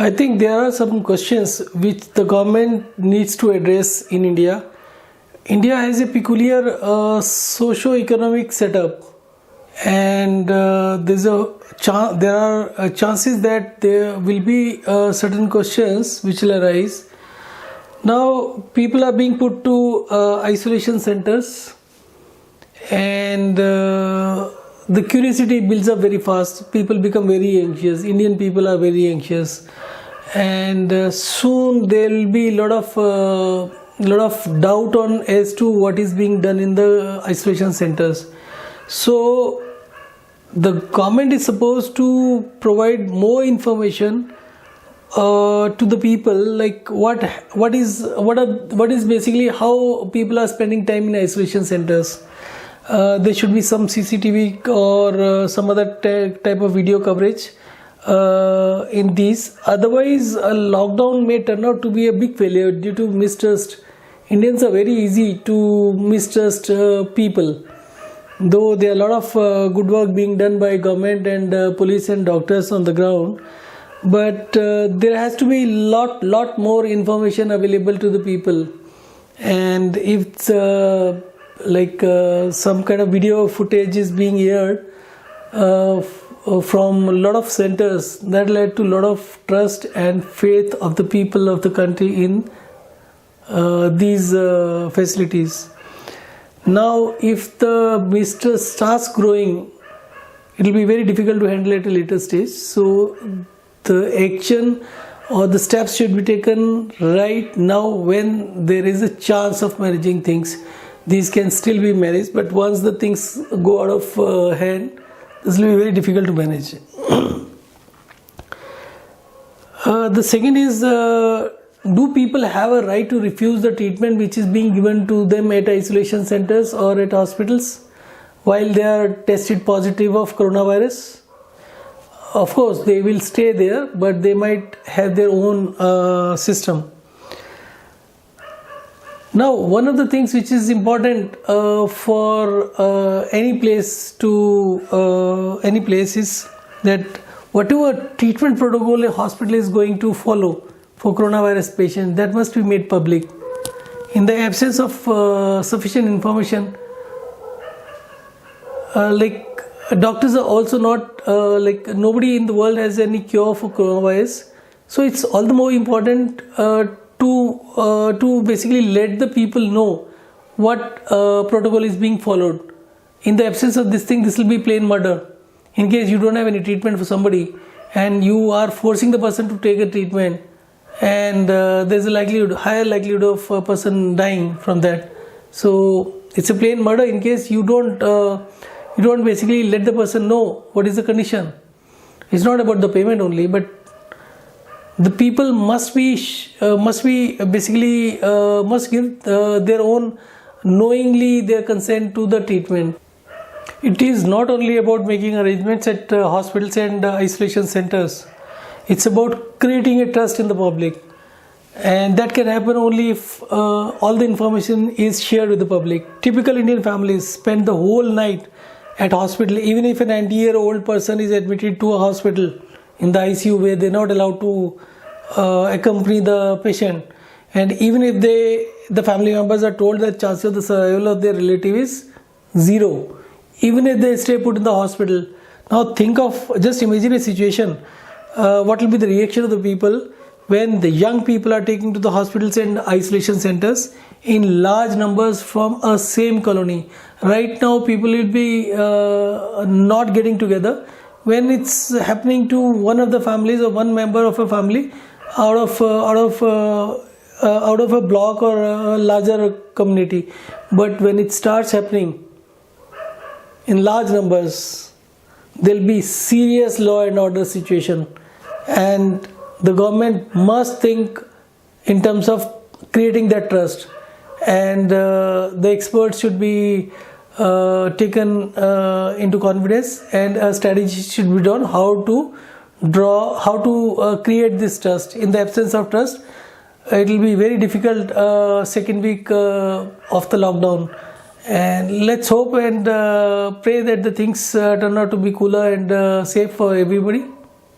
I think there are some questions which the government needs to address in India. India has a peculiar socio-economic setup, and there are chances that there will be certain questions which will arise. Now, people are being put to isolation centers, and the curiosity builds up very fast. People become very anxious. Indian people are very anxious, and soon there will be a lot of doubt on as to what is being done in the isolation centers. So the government is supposed to provide more information to the people, like what is basically how people are spending time in isolation centers. There should be some CCTV or some other type of video coverage in these. Otherwise, a lockdown may turn out to be a big failure due to mistrust. Indians are very easy to mistrust people. Though there are a lot of good work being done by government and police and doctors on the ground, but there has to be lot more information available to the people. And if some kind of video footage is being aired from a lot of centers, that led to a lot of trust and faith of the people of the country in these facilities. Now, if the mistrust starts growing, it will be very difficult to handle at a later stage. So the action or the steps should be taken right now when there is a chance of managing things. These can still be managed, but once the things go out of hand, this will be very difficult to manage. The second is, do people have a right to refuse the treatment which is being given to them at isolation centers or at hospitals while they are tested positive of coronavirus? Of course, they will stay there, but they might have their own system. Now, one of the things which is important for any place is that whatever treatment protocol a hospital is going to follow for coronavirus patients, that must be made public. In the absence of sufficient information, doctors are also not nobody in the world has any cure for coronavirus. So it's all the more important to basically let the people know what protocol is being followed. In the absence of this thing, this will be plain murder. In case you don't have any treatment for somebody and you are forcing the person to take a treatment, and there's a higher likelihood of a person dying from that. So it's a plain murder in case you don't basically let the person know what is the condition. It's not about the payment only, but the people must give their own knowingly their consent to the treatment. It is not only about making arrangements at hospitals and isolation centers. It's about creating a trust in the public, and that can happen only if all the information is shared with the public. Typical Indian families spend the whole night at hospital, even if a 90-year-old person is admitted to a hospital in the ICU where they're not allowed to accompany the patient, and even if the family members are told that chances of the survival of their relative is 0, even if they stay put in the hospital. Now just imagine a situation, what will be the reaction of the people when the young people are taken to the hospitals and isolation centers in large numbers from a same colony. Right now people will be not getting together. When it's happening to one of the families or one member of a family out of a block or a larger community, but when it starts happening in large numbers, there will be serious law and order situation, and the government must think in terms of creating that trust, and the experts should be taken into confidence, and a strategy should be done how to create this trust. In the absence of trust, it will be very difficult second week of the lockdown, and let's hope and pray that the things turn out to be cooler and safe for everybody.